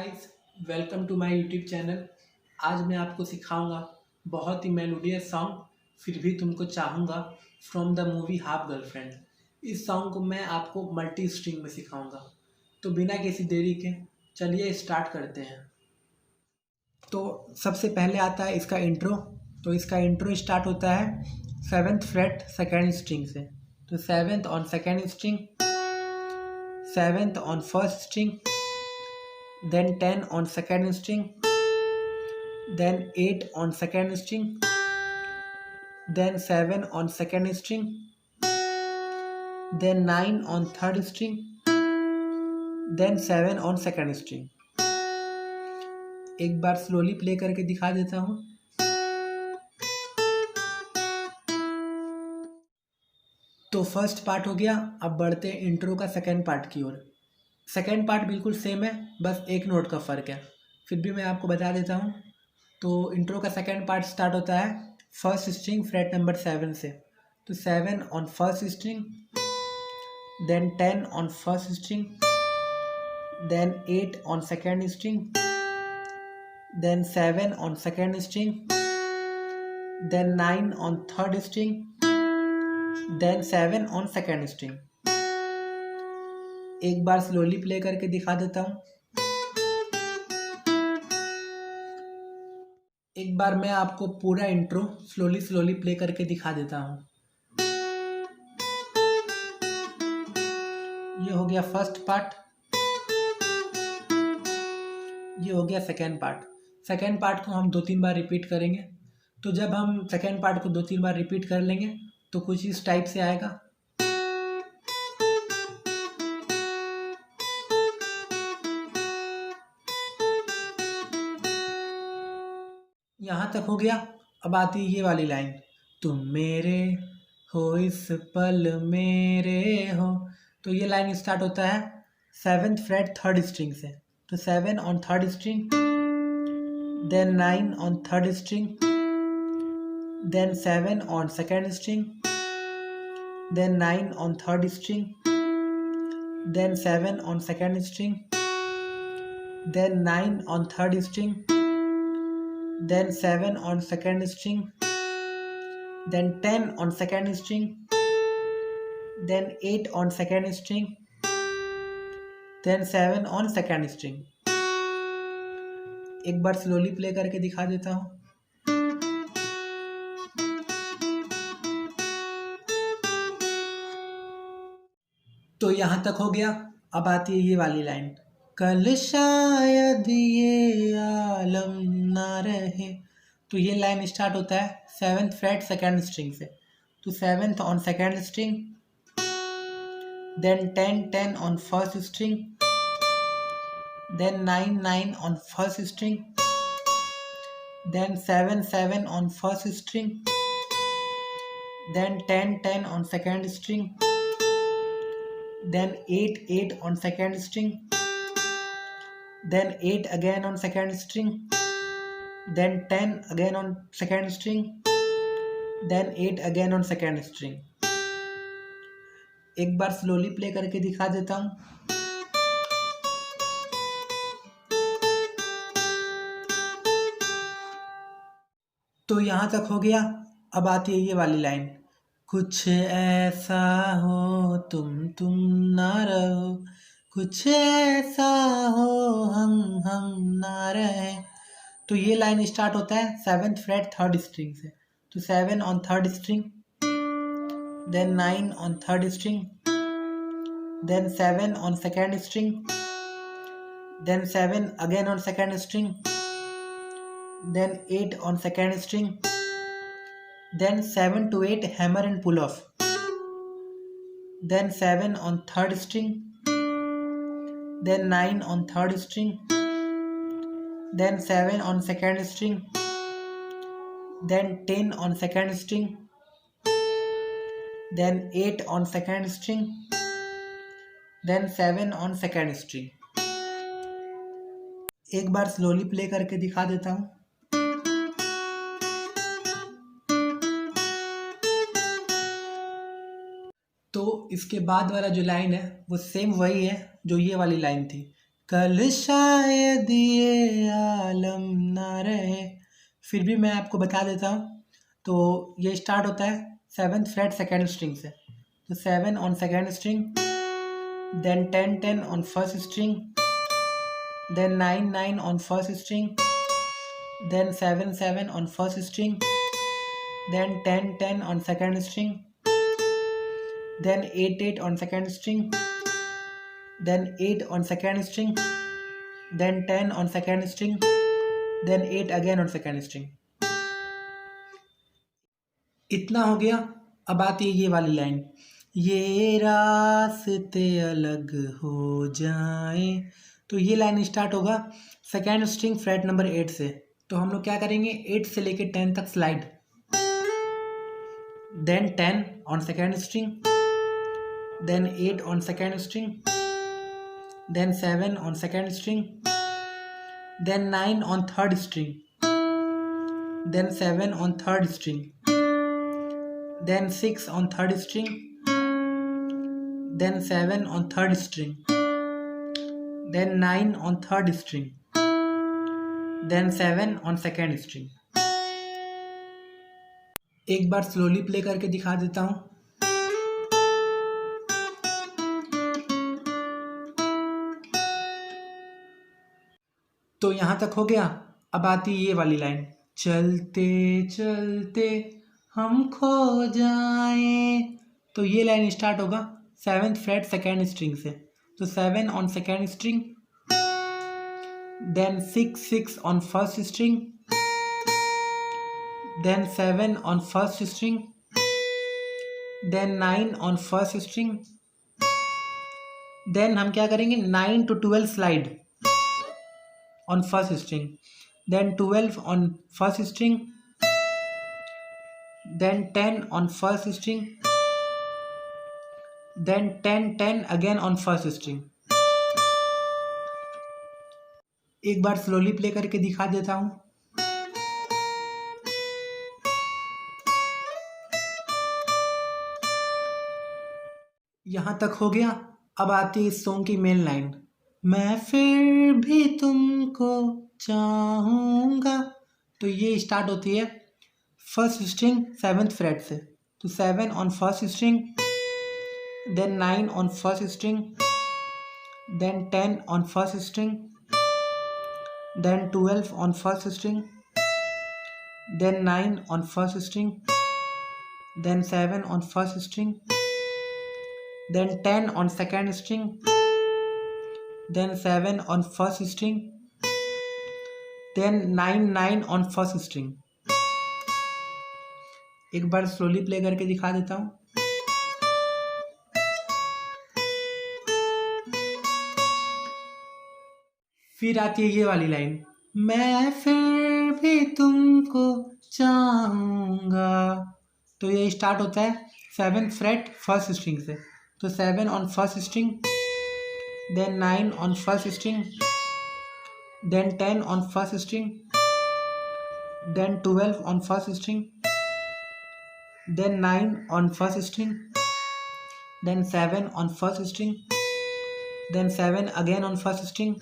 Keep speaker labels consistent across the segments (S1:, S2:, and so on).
S1: Guys, welcome to my YouTube channel. आज मैं आपको सिखाऊंगा बहुत ही मेलोडियस सॉन्ग फिर भी तुमको चाहूँगा from the movie half girlfriend. इस सॉन्ग को मैं आपको मल्टी स्ट्रिंग में सिखाऊंगा। तो बिना किसी देरी के चलिए स्टार्ट करते हैं। तो सबसे पहले आता है इसका इंट्रो। तो इसका इंट्रो स्टार्ट होता है 7th फ्रेट सेकेंड स्ट्रिंग से। तो 7th on second string, 7th on first string, then 10 on second string, then 8 on second string, then 7 on second string, then 9 on third string, then 7 on second string। एक बार slowly play करके दिखा देता हूँ। तो first part हो गया। अब बढ़ते हैं इंट्रो का सेकेंड पार्ट की ओर। सेकेंड पार्ट बिल्कुल सेम है, बस एक नोट का फ़र्क है। फिर भी मैं आपको बता देता हूँ। तो इंट्रो का सेकेंड पार्ट स्टार्ट होता है फर्स्ट स्ट्रिंग फ्रेट नंबर 7 से। तो 7 on first string, then 10 on first string, then 8 on second string, then 7 on second string, then 9 on third string, then 7 on second string. एक बार slowly play करके दिखा देता हूँ। एक बार मैं आपको पूरा इंट्रो स्लोली प्ले करके दिखा देता हूँ। ये हो गया फर्स्ट पार्ट, ये हो गया सेकेंड पार्ट। सेकेंड पार्ट को हम 2-3 बार रिपीट करेंगे। तो जब हम सेकेंड पार्ट को 2-3 बार रिपीट कर लेंगे तो कुछ इस टाइप से आएगा। यहाँ तक हो गया। अब आती है ये वाली लाइन, तुम मेरे हो इस पल मेरे हो। तो ये लाइन स्टार्ट होता है 7th फ्रेट थर्ड स्ट्रिंग से। तो 7 on third string, then 9 on third string, then 7 on second string, then 9 on third string, then 7 on second string, then 9 on third string, then 7 on second string, then 10 on second string, then 8 on second string, then 7 on second string। एक बार slowly play करके दिखा देता हूँ। तो यहाँ तक हो गया। अब आती है ये वाली लाइन, कल शायद ये आलम ना रहे। तो ये लाइन स्टार्ट होता है 7th फ्रेट सेकेंड स्ट्रिंग से। तो 7th on second string, then 10 on first string, then 9 on first string, then 7 on first string, then 10 on second string, then 8 on second string, then 8 again on second string, then 10 again on second string, then 8 again on second string। एक बार slowly play करके दिखा देता हूँ। तो यहाँ तक हो गया। अब आती है ये वाली लाइन, कुछ ऐसा हो तुम ना रहो, कुछ ऐसा हो हम ना रहे। तो ये लाइन स्टार्ट होता है 7th फ्रेट थर्ड स्ट्रिंग से। तो 7 on third string, then 9 on third string, then 7 on second string, then 7 again on second string, then 8 on second string, then 7 to 8 hammer and pull off, then 7 on third string, then 9 on third string, then 7 on second string, then 10 on second string, then 8 on second string, then 7 on second string। एक बार slowly play करके दिखा देता हूँ। तो इसके बाद वाला जो लाइन है वो सेम वही है जो ये वाली लाइन थी, कल शायद ये आलम ना रहे। फिर भी मैं आपको बता देता हूँ। तो ये स्टार्ट होता है 7th फ्रेट सेकेंड स्ट्रिंग से। तो 7 on second string, then 10 on first string, then 9 on first string, then 7 on first string, then 10 on second string, then 8 on second string, then 8 on second string, then 10 on second string, then 8 again on second string। इतना हो गया। अब आती है ये वाली line, ये रास्ते अलग हो जाए। तो ये लाइन स्टार्ट होगा सेकेंड स्ट्रिंग फ्रेट नंबर 8 से। तो हम लोग क्या करेंगे, 8 से लेके 10 तक slide, then 10 on second string, then 8 on second string, then 7 on second string, then 9 on third string, then 7 on third string, then 6 on third string, then 7 on third string, then 9 on third string, then 7 on second string। एक बार slowly play करके दिखा देता हूँ। तो यहाँ तक हो गया। अब आती है ये वाली लाइन, चलते चलते हम खो जाएं। तो ये लाइन स्टार्ट होगा 7th फ्रेट सेकेंड स्ट्रिंग से। तो 7 on second string, then 6 on first string, then 7 on first string, then 9 on first string, then हम क्या करेंगे 9 to 12 slide on first string, then 12 on first string, then 10 on first string, then 10 again on first string। एक बार slowly play करके दिखा देता हूँ। यहाँ तक हो गया। अब आती है इस सॉन्ग की मेन लाइन, मैं फिर भी तुमको चाहूँगा। तो ये स्टार्ट होती है फर्स्ट स्ट्रिंग 7th फ्रेट से। तो 7 on first string, then 9 on first string, then 10 on first string, then 12 on first string, then 9 on first string, then 7 on first string, then 10 on second string, then 7 on first string, then 9 on first string। एक बार slowly play करके दिखा देता हूँ। फिर आती है ये वाली लाइन, मैं फिर भी तुमको चाहूँगा। तो ये स्टार्ट होता है 7th फ्रेट फर्स्ट स्ट्रिंग से। तो 7 on first string, then 9 on first string, then 10 on first string, then 12 on first string, then 9 on first string, then 7 on first string, then 7 again on first string,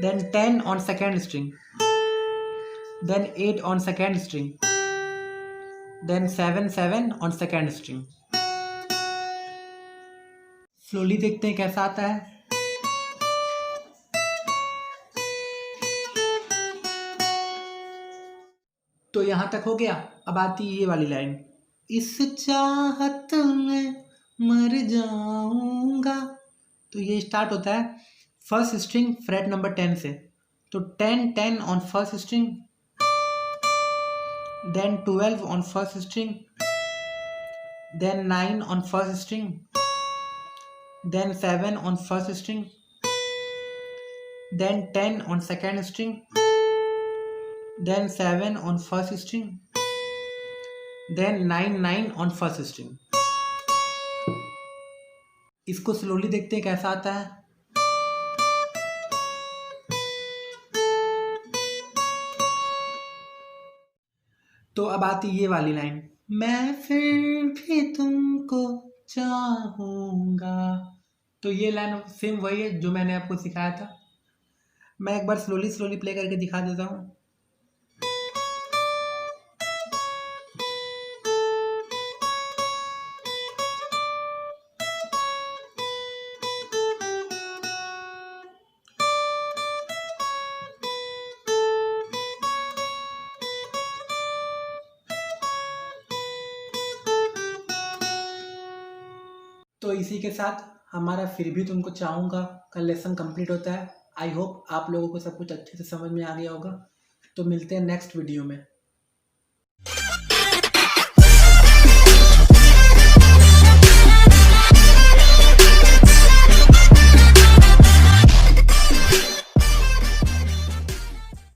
S1: then 10 on second string, then 8 on second string, then 7 on second string. Slowly देखते हैं कैसा आता है। तो यहां तक हो गया। अब आती है ये वाली लाइन, इस चाहत में मर जाऊंगा। तो ये स्टार्ट होता है फर्स्ट स्ट्रिंग फ्रेट नंबर 10 से। तो 10 on first string, then 12 on first string, then 9 on first string, then 7 on first string, then 10 on second string, then 7 on first string, then 9 on first string। इसको slowly देखते हैं कैसा आता है। तो अब आती ये वाली लाइन, मैं फिर भी तुमको चाहूँगा। तो ये लाइन सेम वही है जो मैंने आपको सिखाया था। मैं एक बार स्लोली प्ले करके दिखा देता हूँ। तो इसी के साथ हमारा फिर भी तुमको चाहूँगा का लेसन कंप्लीट होता है। आई होप आप लोगों को सब कुछ अच्छे से समझ में आ गया होगा। तो मिलते हैं नेक्स्ट वीडियो में।